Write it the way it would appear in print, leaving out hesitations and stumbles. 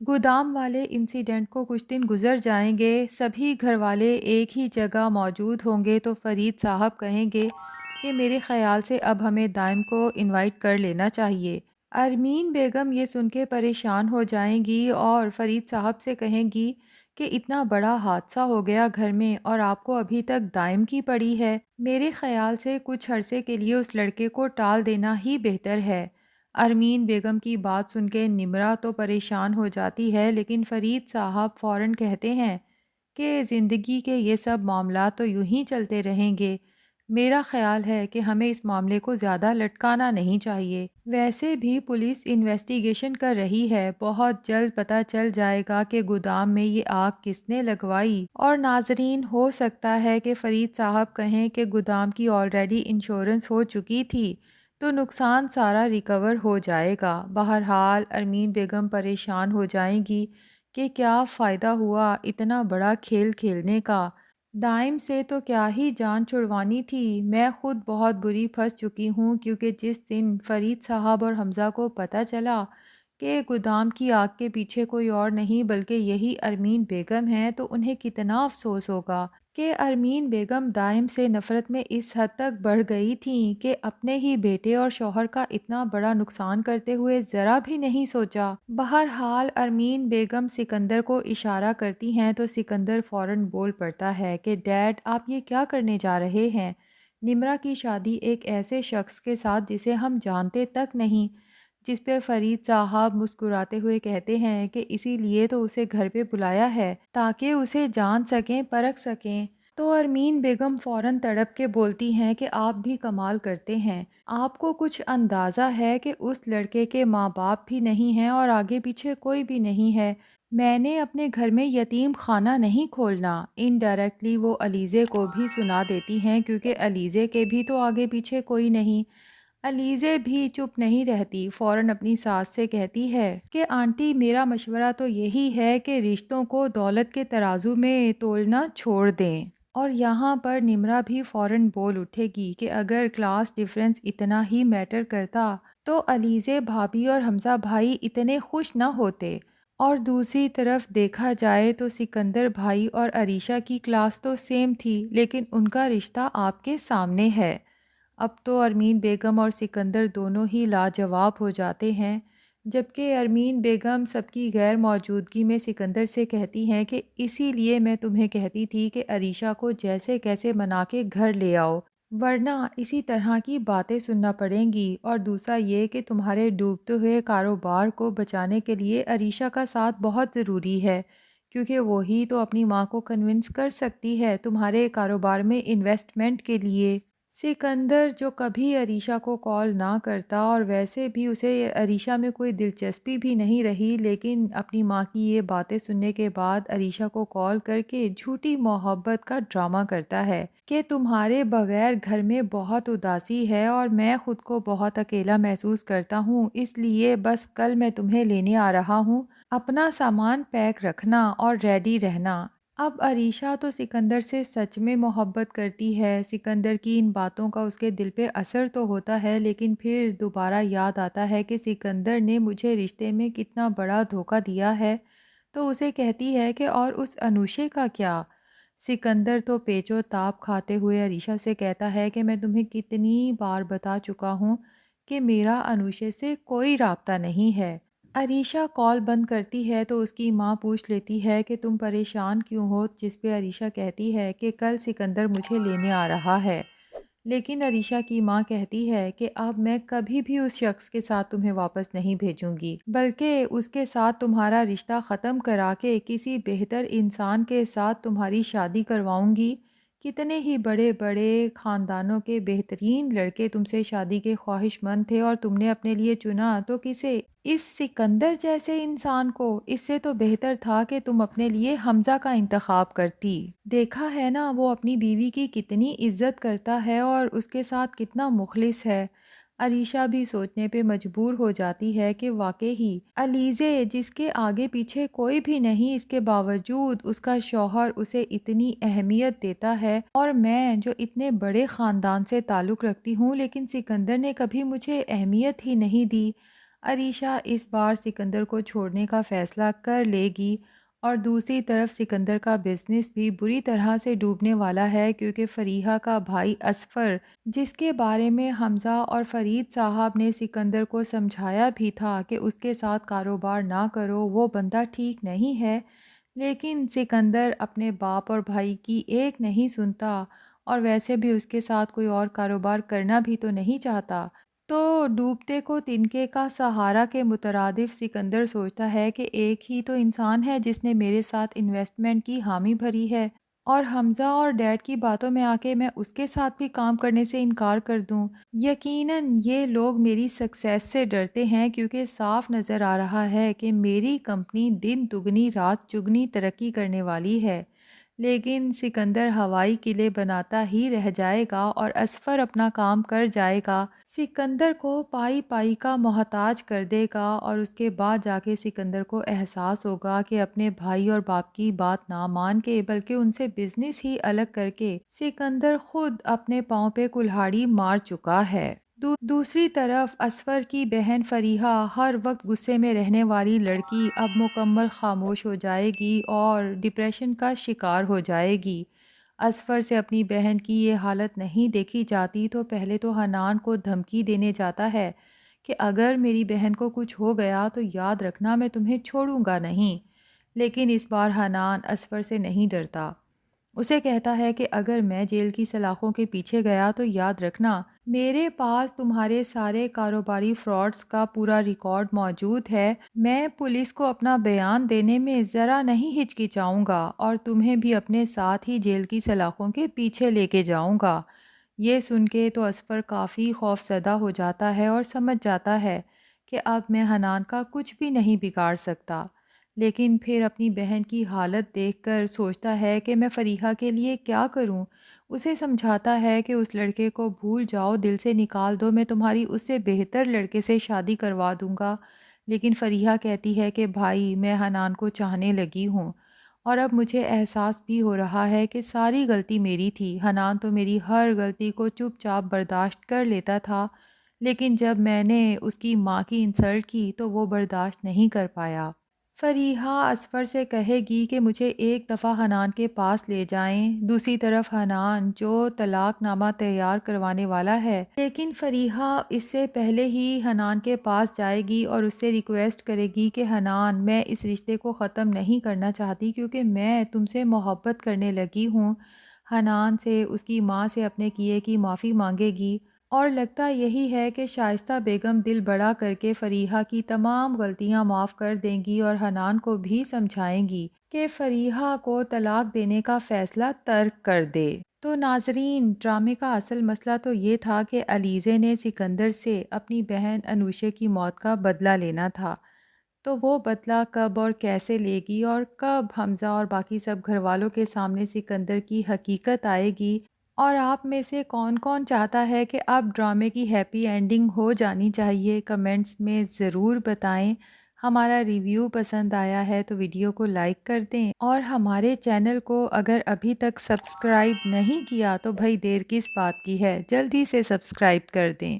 گودام والے انسیڈنٹ کو کچھ دن گزر جائیں گے، سبھی گھر والے ایک ہی جگہ موجود ہوں گے تو فرید صاحب کہیں گے کہ میرے خیال سے اب ہمیں دائم کو انوائٹ کر لینا چاہیے۔ ارمین بیگم یہ سن کے پریشان ہو جائیں گی اور فرید صاحب سے کہیں گی کہ اتنا بڑا حادثہ ہو گیا گھر میں اور آپ کو ابھی تک دائم کی پڑی ہے۔ میرے خیال سے کچھ عرصے کے لیے اس لڑکے کو ٹال دینا ہی بہتر ہے۔ ارمین بیگم کی بات سن کے نمرہ تو پریشان ہو جاتی ہے، لیکن فرید صاحب فوراً کہتے ہیں کہ زندگی کے یہ سب معاملات تو یوں ہی چلتے رہیں گے۔ میرا خیال ہے کہ ہمیں اس معاملے کو زیادہ لٹکانا نہیں چاہیے۔ ویسے بھی پولیس انویسٹیگیشن کر رہی ہے، بہت جلد پتہ چل جائے گا کہ گودام میں یہ آگ کس نے لگوائی۔ اور ناظرین، ہو سکتا ہے کہ فرید صاحب کہیں کہ گودام کی آلریڈی انشورنس ہو چکی تھی تو نقصان سارا ریکور ہو جائے گا۔ بہرحال ارمین بیگم پریشان ہو جائیں گی کہ کیا فائدہ ہوا اتنا بڑا کھیل کھیلنے کا، دائم سے تو کیا ہی جان چھڑوانی تھی۔ میں خود بہت بری پھنس چکی ہوں، کیونکہ جس دن فرید صاحب اور حمزہ کو پتہ چلا کہ گودام کی آگ کے پیچھے کوئی اور نہیں بلکہ یہی ارمین بیگم ہے تو انہیں کتنا افسوس ہوگا کہ ارمین بیگم دائم سے نفرت میں اس حد تک بڑھ گئی تھیں کہ اپنے ہی بیٹے اور شوہر کا اتنا بڑا نقصان کرتے ہوئے ذرا بھی نہیں سوچا۔ بہرحال ارمین بیگم سکندر کو اشارہ کرتی ہیں تو سکندر فوراً بول پڑتا ہے کہ ڈیڈ، آپ یہ کیا کرنے جا رہے ہیں؟ نمرہ کی شادی ایک ایسے شخص کے ساتھ جسے ہم جانتے تک نہیں۔ جس پہ فرید صاحب مسکراتے ہوئے کہتے ہیں کہ اسی لیے تو اسے گھر پہ بلایا ہے تاکہ اسے جان سکیں، پرکھ سکیں۔ تو ارمین بیگم فوراً تڑپ کے بولتی ہیں کہ آپ بھی کمال کرتے ہیں، آپ کو کچھ اندازہ ہے کہ اس لڑکے کے ماں باپ بھی نہیں ہیں اور آگے پیچھے کوئی بھی نہیں ہے۔ میں نے اپنے گھر میں یتیم خانہ نہیں کھولنا۔ انڈائریکٹلی وہ علیزے کو بھی سنا دیتی ہیں، کیونکہ علیزے کے بھی تو آگے پیچھے کوئی نہیں۔ علیزے بھی چپ نہیں رہتی، فوراً اپنی ساس سے کہتی ہے کہ آنٹی، میرا مشورہ تو یہی ہے کہ رشتوں کو دولت کے ترازو میں تولنا چھوڑ دیں۔ اور یہاں پر نمرہ بھی فوراً بول اٹھے گی کہ اگر کلاس ڈیفرنس اتنا ہی میٹر کرتا تو علیزے بھابھی اور حمزہ بھائی اتنے خوش نہ ہوتے۔ اور دوسری طرف دیکھا جائے تو سکندر بھائی اور عریشہ کی کلاس تو سیم تھی، لیکن ان کا رشتہ آپ کے سامنے ہے۔ اب تو ارمین بیگم اور سکندر دونوں ہی لاجواب ہو جاتے ہیں، جبکہ ارمین بیگم سب کی غیر موجودگی میں سکندر سے کہتی ہیں کہ اسی لیے میں تمہیں کہتی تھی کہ عریشہ کو جیسے کیسے منا کے گھر لے آؤ، ورنہ اسی طرح کی باتیں سننا پڑیں گی۔ اور دوسرا یہ کہ تمہارے ڈوبتے ہوئے کاروبار کو بچانے کے لیے عریشہ کا ساتھ بہت ضروری ہے، کیونکہ وہی تو اپنی ماں کو کنونس کر سکتی ہے تمہارے کاروبار میں انویسٹمنٹ کے لیے۔ سکندر جو کبھی عریشہ کو کال نہ کرتا اور ویسے بھی اسے عریشہ میں کوئی دلچسپی بھی نہیں رہی، لیکن اپنی ماں کی یہ باتیں سننے کے بعد عریشہ کو کال کر کے جھوٹی محبت کا ڈرامہ کرتا ہے کہ تمہارے بغیر گھر میں بہت اداسی ہے اور میں خود کو بہت اکیلا محسوس کرتا ہوں، اس لیے بس کل میں تمہیں لینے آ رہا ہوں، اپنا سامان پیک رکھنا اور ریڈی رہنا۔ اب عریشہ تو سکندر سے سچ میں محبت کرتی ہے، سکندر کی ان باتوں کا اس کے دل پہ اثر تو ہوتا ہے، لیکن پھر دوبارہ یاد آتا ہے کہ سکندر نے مجھے رشتے میں کتنا بڑا دھوکہ دیا ہے، تو اسے کہتی ہے کہ اور اس انوشے کا کیا؟ سکندر تو پیچ و تاب کھاتے ہوئے عریشہ سے کہتا ہے کہ میں تمہیں کتنی بار بتا چکا ہوں کہ میرا انوشے سے کوئی رابطہ نہیں ہے۔ عریشہ کال بند کرتی ہے تو اس کی ماں پوچھ لیتی ہے کہ تم پریشان کیوں ہو، جس پہ عریشہ کہتی ہے کہ کل سکندر مجھے لینے آ رہا ہے، لیکن عریشہ کی ماں کہتی ہے کہ اب میں کبھی بھی اس شخص کے ساتھ تمہیں واپس نہیں بھیجوں گی، بلکہ اس کے ساتھ تمہارا رشتہ ختم کرا کے کسی بہتر انسان کے ساتھ تمہاری شادی کرواؤں گی۔ کتنے ہی بڑے بڑے خاندانوں کے بہترین لڑکے تم سے شادی کے خواہش مند تھے اور تم نے اپنے لیے چنا تو کسے؟ اس سکندر جیسے انسان کو۔ اس سے تو بہتر تھا کہ تم اپنے لیے حمزہ کا انتخاب کرتی۔ دیکھا ہے نا وہ اپنی بیوی کی کتنی عزت کرتا ہے اور اس کے ساتھ کتنا مخلص ہے۔ عریشہ بھی سوچنے پہ مجبور ہو جاتی ہے کہ واقعی علیزے جس کے آگے پیچھے کوئی بھی نہیں، اس کے باوجود اس کا شوہر اسے اتنی اہمیت دیتا ہے، اور میں جو اتنے بڑے خاندان سے تعلق رکھتی ہوں لیکن سکندر نے کبھی مجھے اہمیت ہی نہیں دی۔ عریشہ اس بار سکندر کو چھوڑنے کا فیصلہ کر لے گی اور دوسری طرف سکندر کا بزنس بھی بری طرح سے ڈوبنے والا ہے کیونکہ فریحہ کا بھائی اصفر، جس کے بارے میں حمزہ اور فرید صاحب نے سکندر کو سمجھایا بھی تھا کہ اس کے ساتھ کاروبار نہ کرو، وہ بندہ ٹھیک نہیں ہے، لیکن سکندر اپنے باپ اور بھائی کی ایک نہیں سنتا اور ویسے بھی اس کے ساتھ کوئی اور کاروبار کرنا بھی تو نہیں چاہتا۔ تو ڈوبتے کو تنکے کا سہارا کے مترادف سکندر سوچتا ہے کہ ایک ہی تو انسان ہے جس نے میرے ساتھ انویسٹمنٹ کی حامی بھری ہے، اور حمزہ اور ڈیڈ کی باتوں میں آ کے میں اس کے ساتھ بھی کام کرنے سے انکار کر دوں؟ یقیناً یہ لوگ میری سکسیس سے ڈرتے ہیں کیونکہ صاف نظر آ رہا ہے کہ میری کمپنی دن دگنی رات چگنی ترقی کرنے والی ہے، لیکن سکندر ہوائی قلعے بناتا ہی رہ جائے گا اور اصفر اپنا کام کر جائے گا، سکندر کو پائی پائی کا محتاج کر دے گا، اور اس کے بعد جا کے سکندر کو احساس ہوگا کہ اپنے بھائی اور باپ کی بات نہ مان کے بلکہ ان سے بزنس ہی الگ کر کے سکندر خود اپنے پاؤں پہ کلہاڑی مار چکا ہے۔ دوسری طرف اصفر کی بہن فریحہ، ہر وقت غصے میں رہنے والی لڑکی، اب مکمل خاموش ہو جائے گی اور ڈپریشن کا شکار ہو جائے گی۔ اصفر سے اپنی بہن کی یہ حالت نہیں دیکھی جاتی تو پہلے تو حنان کو دھمکی دینے جاتا ہے کہ اگر میری بہن کو کچھ ہو گیا تو یاد رکھنا میں تمہیں چھوڑوں گا نہیں، لیکن اس بار حنان اصفر سے نہیں ڈرتا۔ اسے کہتا ہے کہ اگر میں جیل کی سلاخوں کے پیچھے گیا تو یاد رکھنا میرے پاس تمہارے سارے کاروباری فراڈز کا پورا ریکارڈ موجود ہے، میں پولیس کو اپنا بیان دینے میں ذرا نہیں ہچکچاؤں گا اور تمہیں بھی اپنے ساتھ ہی جیل کی سلاخوں کے پیچھے لے کے جاؤں گا۔ یہ سن کے تو اصفر کافی خوف زدہ ہو جاتا ہے اور سمجھ جاتا ہے کہ اب میں حنان کا کچھ بھی نہیں بگاڑ سکتا، لیکن پھر اپنی بہن کی حالت دیکھ کر سوچتا ہے کہ میں فریحہ کے لیے کیا کروں۔ اسے سمجھاتا ہے کہ اس لڑکے کو بھول جاؤ، دل سے نکال دو، میں تمہاری اس سے بہتر لڑکے سے شادی کروا دوں گا، لیکن فریحہ کہتی ہے کہ بھائی میں حنان کو چاہنے لگی ہوں اور اب مجھے احساس بھی ہو رہا ہے کہ ساری غلطی میری تھی، حنان تو میری ہر غلطی کو چپ چاپ برداشت کر لیتا تھا، لیکن جب میں نے اس کی ماں کی انسلٹ کی تو وہ برداشت نہیں کر پایا۔ فریحہ اصفر سے کہے گی کہ مجھے ایک دفعہ حنان کے پاس لے جائیں، دوسری طرف حنان جو طلاق نامہ تیار کروانے والا ہے، لیکن فریحہ اس سے پہلے ہی حنان کے پاس جائے گی اور اس سے ریکویسٹ کرے گی کہ حنان، میں اس رشتے کو ختم نہیں کرنا چاہتی کیونکہ میں تم سے محبت کرنے لگی ہوں۔ حنان سے اس کی ماں سے اپنے کیے کی معافی مانگے گی اور لگتا یہی ہے کہ شائستہ بیگم دل بڑا کر کے فریحہ کی تمام غلطیاں معاف کر دیں گی اور حنان کو بھی سمجھائیں گی کہ فریحہ کو طلاق دینے کا فیصلہ ترک کر دے۔ تو ناظرین، ڈرامے کا اصل مسئلہ تو یہ تھا کہ علیزے نے سکندر سے اپنی بہن انوشے کی موت کا بدلہ لینا تھا، تو وہ بدلہ کب اور کیسے لے گی اور کب حمزہ اور باقی سب گھر والوں کے سامنے سکندر کی حقیقت آئے گی، اور آپ میں سے کون کون چاہتا ہے کہ اب ڈرامے کی ہیپی اینڈنگ ہو جانی چاہیے، کمنٹس میں ضرور بتائیں۔ ہمارا ریویو پسند آیا ہے تو ویڈیو کو لائک کر دیں اور ہمارے چینل کو اگر ابھی تک سبسکرائب نہیں کیا تو بھائی دیر کس بات کی ہے، جلدی سے سبسکرائب کر دیں۔